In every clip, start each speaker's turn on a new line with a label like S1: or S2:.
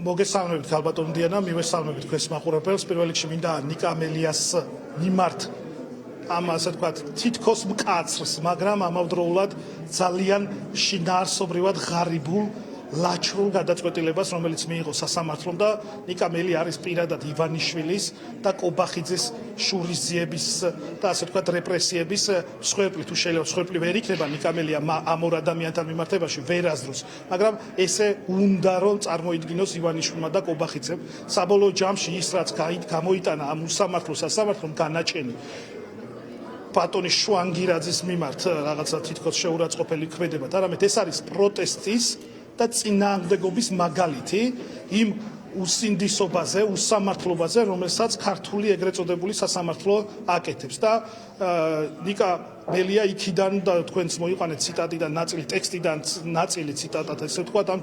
S1: მოგესალმებით ქალბატონ დიანა, მივესალმებით თქვენს მაყურებელს. პირველ რიგში მინდა ნიკა მელიას მიმართ ამ ასე ვთქვათ თითქოს მკაცრს, მაგრამ ამავდროულად ძალიან შინაარსობრივად ღარიბულ ლაჩრულ გადაწყვეტილებას, რომელიც მიიღო სასამართლომ და ნიკა მელი არის პირადად ივანიშვილის და კობახიძის შურისძიების და ასე ვთქვათ რეპრესიების მსხვერპლი. თუ შეიძლება მსხვერპლი ვერ იქნება ნიკა მელი ამ ორ ადამიანთან მიმართებაში ვერასდროს, მაგრამ ესე უნდა რომ წარმოიდგინოს ივანიშვილმა და კობახიძემ. საბოლოო ჯამში ის რაც გამოიტანა ამ სასამართლომ განაჩენი ბატონის შვანგირაძის მიმართ რაღაცა თითქოს შეურაცხყოფელი ქმედებათ, არამედ ეს არის პროტესტის და წინააღმდეგობის მაგალითი იმ უსინდისობაზე, უსამართლობაზე, რომელსაც ქართული ეგრეთ წოდებული სასამართლო აკეთებს და ნიკა მელია იქიდან და თქვენს მოიყვანეთ ციტატიდან ნაწილი, ტექსტიდან ნაწილი ციტატად, ესე ვთქვათ, ამ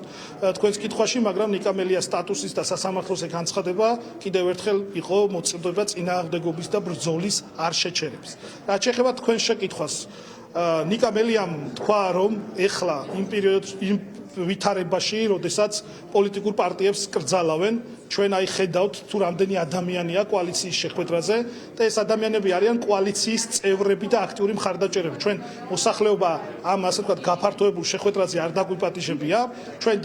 S1: თქვენს კითხვაში, მაგრამ ნიკა მელიას სტატუსის და სასამართლოს განცხადება კიდევ ერთხელ იყო მოწმობა წინააღმდეგობის და ბრძოლის არ შეჩერებს. რაც შეეხება თქვენს შეკითხვას, ნიკა მელიამ თქვა, რომ ეხლა იმ ვითარებაში, როდესაც პოლიტიკურ პარტიებს კრძალავენ, ჩვენ აი ხედავთ თუ რამდენი ადამიანია კოალიციის შეხვედრაზე და ეს ადამიანები არიან კოალიციის წევრები და აქტიური მხარდაჭერები. ჩვენ მოსახლეობა ამ ასე ვთქვათ გაფართოებულ შეხვედრაზე არ დაგვიპატიჟებია, ჩვენ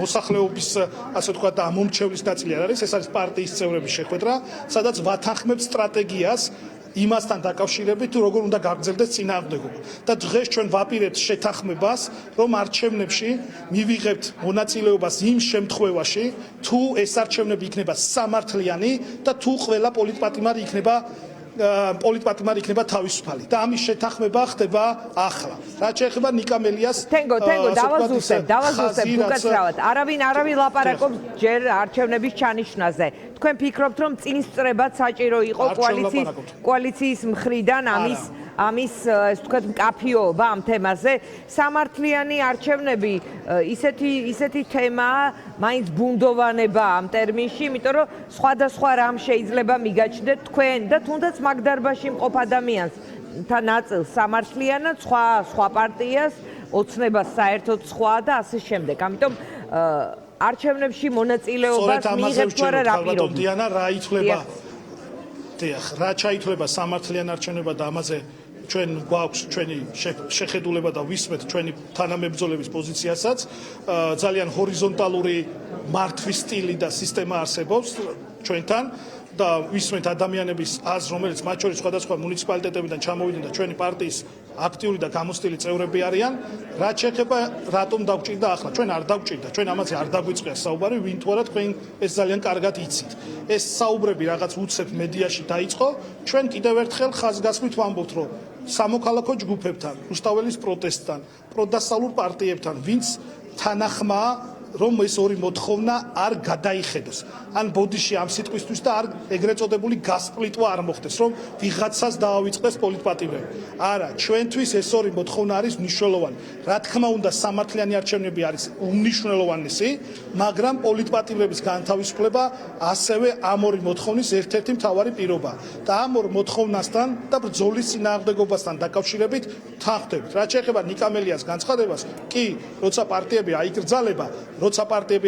S1: მოსახლეობის ასე ვთქვათ მომრჩევლის ნაწილი არ არის, ეს არის პარტიის წევრების შეხვედრა, სადაც ვათანხმებთ სტრატეგიას იმასთან დაკავშირებით, თუ როგორ უნდა გაგრძელდეს წინააღმდეგობა. და დღეს ჩვენ ვაპირებთ შეთანხმებას, რომ არჩევნებში მივიღებთ მონაწილეობას იმ შემთხვევაში, თუ ეს არჩევნები იქნება სამართლიანი და თუ ყველა პოლიტპატიმარი იქნება თავისუფალი. და ამის შეთანხმება ხდება ახლა. რაც შეეხება ნიკა მელიას
S2: თენგო დავაზუსტებ უკაცრავად. არავინ ლაპარაკობს ჯერ არჩევნების ჩანიშვნაზე. თქვენ ფიქრობთ, რომ წინისწრებად საჭირო იყო კოალიციის მხრიდან ამის ეს ვთქვათ მკაფიობა ამ თემაზე? სამართლიანი არჩევნები ისეთი თემაა, მაინც ბუნდოვანება ამ ტერმინში, იმიტომ რომ სხვადასხვა რამ შეიძლება მიგაჩნდეთ თქვენ და თუნდაც მაგ დარბაზში მყოფ ადამიანს თა ნაწილს სამართლიანად, სხვა პარტიას, ოცნებას საერთოდ სხვა და ასე შემდეგ. ამიტომ არჩევნებში მონაწილეობას მიიღებთ თუ არა რა პირობთ?
S1: დიანა, რა ითვლება? დიახ, რა ჩაითვლება სამართლიან არჩევნებმა და ამაზე ჩვენ გვაქვს ჩვენი შეხედულება და ვისმენთ ჩვენი თანამებრძოლების პოზიციასაც. ძალიან ჰორიზონტალური მართვის სტილი და სისტემა არსებობს ჩვენთან და ვისმენთ ადამიანების აზრს, რომელიც მათ შორის სხვადასხვა მუნიციპალიტეტებიდან ჩამოვიდნენ და ჩვენი პარტიის აქტიური და გამოცდილი წევრები არიან. რაც შეეხება რატომ დაგვჭირდა ახლა? ჩვენ არ დაგვჭირდა, ჩვენ ამაზე არ დაგვიწყია საუბარი, ვინ თუ არა თქვენ ეს ძალიან კარგად იცით. ეს საუბრები რაღაც უცებ მედიაში დაიწყო, ჩვენ კიდევ ერთხელ ხაზგასმით ვამბობთ, რომ სამოქალაქო ჯგუფებთან, რუსთაველის პროტესტთან, პროდასალურ პარტიებთან, ვინც თანახმაა, რომ ეს ორი მოთხოვნა არ გადაიხედოს. ან ბოდიში ამ სიტყვისთვის და არ ეგრეთ წოდებული გასპლიტვა არ მოხდეს, რომ ვიღაცას დაავიწყდეს პოლიტპატიმრები. არა, ჩვენთვის ეს ორი მოთხოვნა არის მნიშვნელოვანი. რა თქმა უნდა, სამართლიანი არჩევნები არის უმნიშვნელოვანესი, მაგრამ პოლიტპატიმრების განთავისუფლება ასევე ამ ორი მოთხოვნის ერთ-ერთი მთავარი პირობაა. და ამ ორ მოთხოვნასთან და ბრძოლის წინააღმდეგობასთან დაკავშირებით თანხმდებით. რაც შეეხება ნიკა მელიას განცხადებას, კი, როცა პარტიები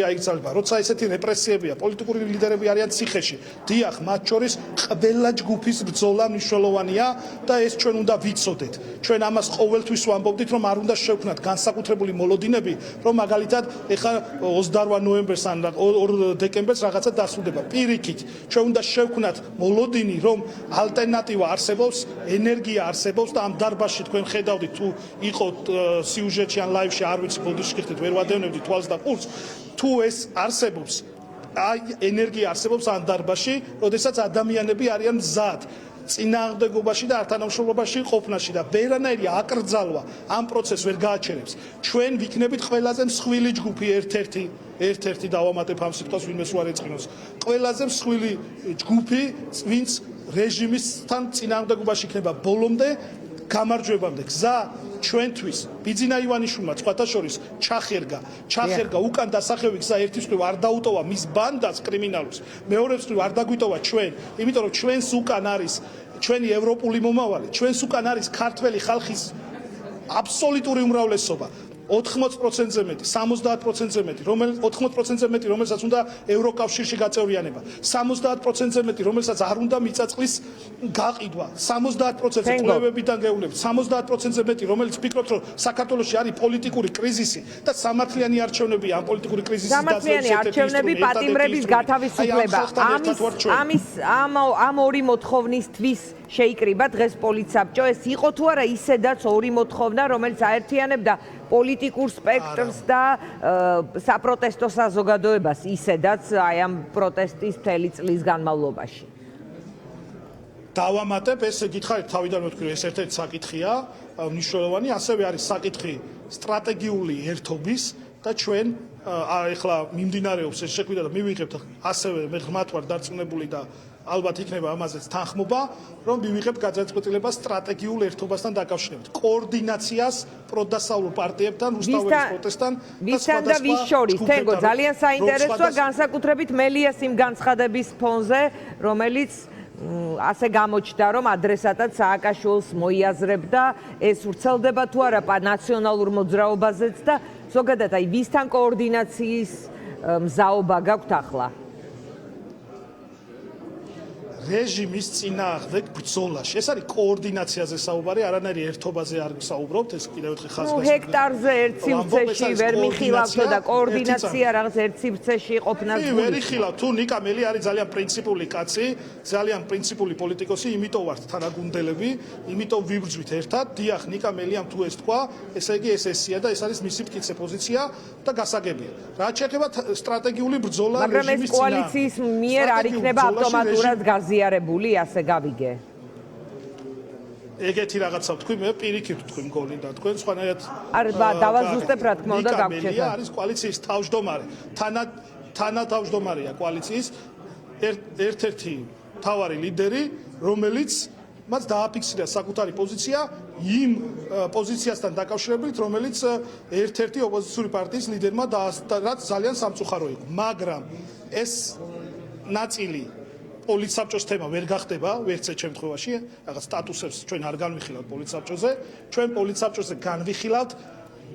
S1: აიკრძალება, როცა ესეთი რეპრესიებია, პოლიტიკური ლიდერები არიან ციხეში. დიახ, მათ შორის ყველა ჯგუფის ბრძოლა მნიშვნელოვანია და ეს ჩვენ უნდა ვიცოდეთ. ჩვენ ამას ყოველთვის ვამბობდით, რომ არ უნდა შევქმნათ განსაკუთრებული მოლოდინები, რომ მაგალითად ეხლა 28 ნოემბერს ან 2 დეკემბერს რაღაცა დასრულდება. პირიქით, ჩვენ უნდა შევქმნათ მოლოდინი, რომ ალტერნატივა არსებობს, ენერგია არსებობს და ამ დარბაზში თქვენ ხედავდით თუ იყო სიუჟეტში ან ლაივში, არ ვიცი, ბოდიში ხდით, ვერ ვადევნებდი თვალს და ყურს, თუ ეს არსებობს, აი ენერგია არსებობს ამ დარბაზში, როდესაც ადამიანები არიან მზად წინააღმდეგობაში და ართანამშრომლობაში ყოფნაში და ვერანაირი აკრძალვა ამ პროცესს ვერ გააჩერებს. ჩვენ ვიქნებით ყველაზე მსხვილი ჯგუფი, ერთ-ერთი დავამატებ ამ სიტყვას, ვინმეს უარ ეწყინოს. ყველაზე მსხვილი ჯგუფი, ვინც რეჟიმისთან წინააღმდეგობაში იქნება ბოლომდე, გამარჯვებამდე. გზა ჩვენთვის ბიძინა ივანიშვილმა სხვათა შორის ჩახერგა უკან დასახევი გზა ერთის მხრივ არ დაუტოვა მის ბანდას კრიმინალურს, მეორეს მხრივ არ დაგვიტოვა ჩვენ, იმიტომ რომ ჩვენს უკან არის ჩვენი ევროპული მომავალი, ჩვენს უკან არის ქართველი ხალხის აბსოლუტური უმრავლესობა. 80%-ზე მეტი, 70%-ზე მეტი, 80%-ზე მეტი, რომელსაც უნდა ევროკავშირში გაწევრიანება, 70%-ზე მეტი, რომელსაც არ უნდა მიწაწყლის გაყიდვა, 70%-ზე კვლევებიდან გეუბნებით, 70%-ზე მეტი, რომელიც ფიქრობთ, რომ საქართველოში არის პოლიტიკური კრიზისი და სამართლიანი არჩევნები ამ პოლიტიკური კრიზისის
S2: სამართლიანი არჩევნები, პატიმრების გათავისუფლება. ამ ორი მოთხოვნისთვის შეიკრიბა დღეს პოლიცსაბჭო. ეს იყო თუ არა ისედაც ორი მოთხოვნა, რომელიც აერთიანებდა პოლიტიკურ სპექტრს და საპროტესტო საზოგადოებას, ისედაც აი ამ პროტესტის მთელი წლის განმავლობაში.
S1: დავამატებ, ეს გითხარით თავიდან მეთქვი, ეს ერთ-ერთი საკითხია, მნიშვნელოვანი, ასევე არის საკითხი სტრატეგიული ერთობის და ჩვენ ახლა მიმდინარეობს ეს შეხვედრა და მივიღებთ ასევე მე ღრმად ვარ დარწმუნებული და ალბათ იქნება ამაზეც თანხმობა, რომ მივიღებთ გადაწყვეტილებას სტრატეგიულ ერთობასთან დაკავშირებით. კოორდინაციას პროდასავლურ პარტიებთან, რუსთაველის პროტესტთან
S2: და სხვადასხვა შორის. თენგო ძალიან საინტერესოა განსაკუთრებით მელიას იმ განცხადების ფონზე, რომელიც ასე გამოჩნდა, რომ ადრესატად სააკაშვილს მოიაზრებდა, ეს ვრცელდება თუ არა ნაციონალურ მოძრაობაზეც და ზოგადად აი ვისთან კოორდინაციის მზაობა გაქვთ ახლა?
S1: რეჟიმის წინააღმდეგ ბრძოლაში. ეს არის კოორდინაციაზე საუბარი, არანაირი ერთობაზე არ საუბრობთ, ეს კიდევ ერთხელ ხაზგასმულია.
S2: ჰექტარზე ერთ სივრცეში ვერ მიხილავთო და კოორდინაცია რაღაც ერთ სივრცეში ყოფნას გულისხმობ.
S1: ვერ იხილავ, თუ ნიკა მელი არის ძალიან პრინციპული კაცი, ძალიან პრინციპული პოლიტიკოსი, იმიტომ ვართ თანაგუნდელები, იმიტომ ვიბრძვით ერთად. დიახ, ნიკა მელიამ თუ ეს თქვა, ესე იგი ეს ესია და ეს არის მისი მტკიცე პოზიცია და გასაგებია. რაც შეეხება სტრატეგიული ბრძოლა რეჟიმის
S2: მაგრამ ეს კოალიციის მიერ არ იქნება ავტომატურად გაზიარებული, ასე გავიგე.
S1: ეგეთი რაღაცა თქვი, მე პირიქით თქვი მგონი და თქვენ სხვანაირად
S2: არა, დავაზუსტებ რა თქმა უნდა გაგვჩნდა.
S1: არის კოალიციის თავმჯდომარე, თანათავმჯდომარეა კოალიციის ერთ-ერთი მთავარი ლიდერი, რომელიც მას დააფიქსირა საკუთარი პოზიცია იმ პოზიციასთან დაკავშირებით, რომელიც ერთ-ერთი ოპოზიციური პარტიის ლიდერმა რაც ძალიან სამწუხარო იყო. მაგრამ ეს ნაწილი პოლიცსაბჭოს თემა ვერ გახდება ვერცეთ შემთხვევაში, რაღაც სტატუსებს ჩვენ არ განვიხილავთ პოლიცსაბჭოზე, ჩვენ პოლიცსაბჭოზე განვიხილავთ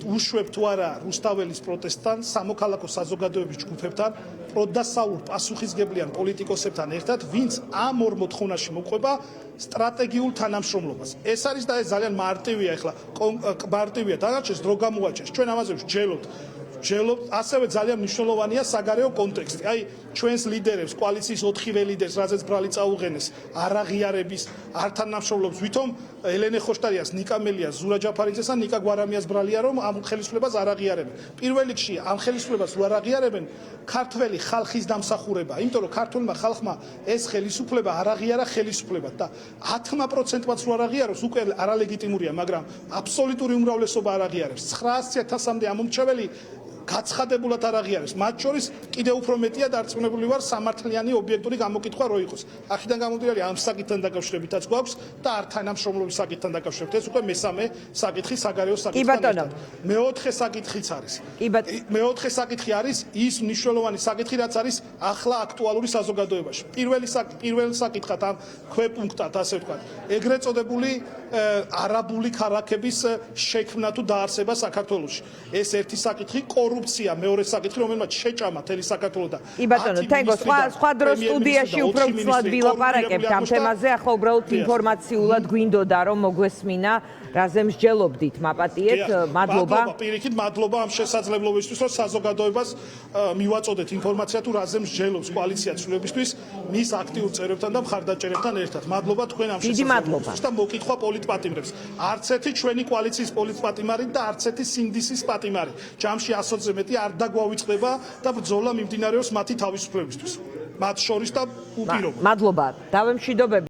S1: უშვებ თუ არა რუსთაველის პროტესტთან, სამოქალაქო საზოგადოების ჯგუფებთან, პროდასავლურ პასუხისგებლიან პოლიტიკოსებთან ერთად, ვინც ამ ორ მოთხოვნაში მოყვება სტრატეგიულ თანამშრომლობას. ეს არის და ეს ძალიან მარტივია, ახლა მარტივია დანარჩენს დრო გამოაჩენს. ჩვენ ამაზე ვსჯელობთ. ასევე ძალიან მნიშვნელოვანია საგარეო კონტექსტი. აი ჩვენს ლიდერებს, კოალიციის 4-ვე ლიდერს, რაზეც ბრალი წაუღენეს, არ აღიარების, არ თანამშრომლობს, ვითომ ელენე ხოშტარიას, ნიკა მელიას, ზურა ჯაფარიძეს და ნიკა გვარამიას ბრალია, რომ ამ ხელისუფლებას არ აღიარებენ. პირველ რიგში ამ ხელისუფლებას არ აღიარებენ ქართველი ხალხის დამსახურება, იმიტომ რომ ქართულმა ხალხმა ეს ხელისუფლება არ აღიარა ხელისუფლებად და 10%-მაც რო არ აღიაროს, უკვე არალეგიტიმურია, მაგრამ აბსოლუტური უმრავლესობა არ აღიარებს. 900.000-მდე ამომრჩეველი გაცხადებულად არ აღიარებს. მათ შორის კიდევ უფრო მეტია დარწმუნებული ვარ სამართლიანი ობიექტური გამოკითხვა რო იყოს. აქედან გამომდინარე ამ საკითხთან დაკავშირებითაც გვაქვს და არ თანამშრომლობის საკითხთან დაკავშირებით. ეს უკვე მესამე საკითხი საგარეო საკითხთან. მეოთხე საკითხიც არის. მეოთხე საკითხი არის ის მნიშვნელოვანი საკითხი, რაც არის ახლა აქტუალური საზოგადოებაში. პირველ საკითხად ამ ქვეპუნქტად, ასე ვთქვათ, ეგრეთ წოდებული არაბული ქარაქების შექმნა თუ დაარსება საქართველოში. ეს ერთი საკითხი, კორუფცია მეორე საკითხი, რომელმაც შეჭამა თელი საქართველო და
S2: კი ბატონო, თენგო, სხვა დროს სტუდიაში უფრო ცუდად ვილაპარაკებთ ამ თემაზე, ახლა უბრალოდ ინფორმაციულად გვინდოდა რომ მოგვესმინა, რაზე მსჯელობდით, მაპატიეთ, მადლობა.
S1: პირიქით, მადლობა ამ შესაძლებლობისთვის, რომ საზოგადოებას მივაწოდეთ ინფორმაცია თუ რაზე მსჯელობს კოალიცია ცვლილებისთვის მის აქტიურ წევრებთან და მხარდაჭერებთან ერთად. მადლობა თქვენ ამ შესაძლებლობისთვის და მოკითხვა პოლიტპატიმრებს. არც ერთი ჩვენი კოალიციის პოლიტპატიმარი და არც ერთი სინდისის პატიმარი. ჯამში 100-ზე მეტი არ დაგვავიწყდება და ბრძოლა მიმდინარეობს მათი თავისუფლებისთვის. მათ შორის და უპირობოდ.
S2: მადლობა. დავემშვიდობები.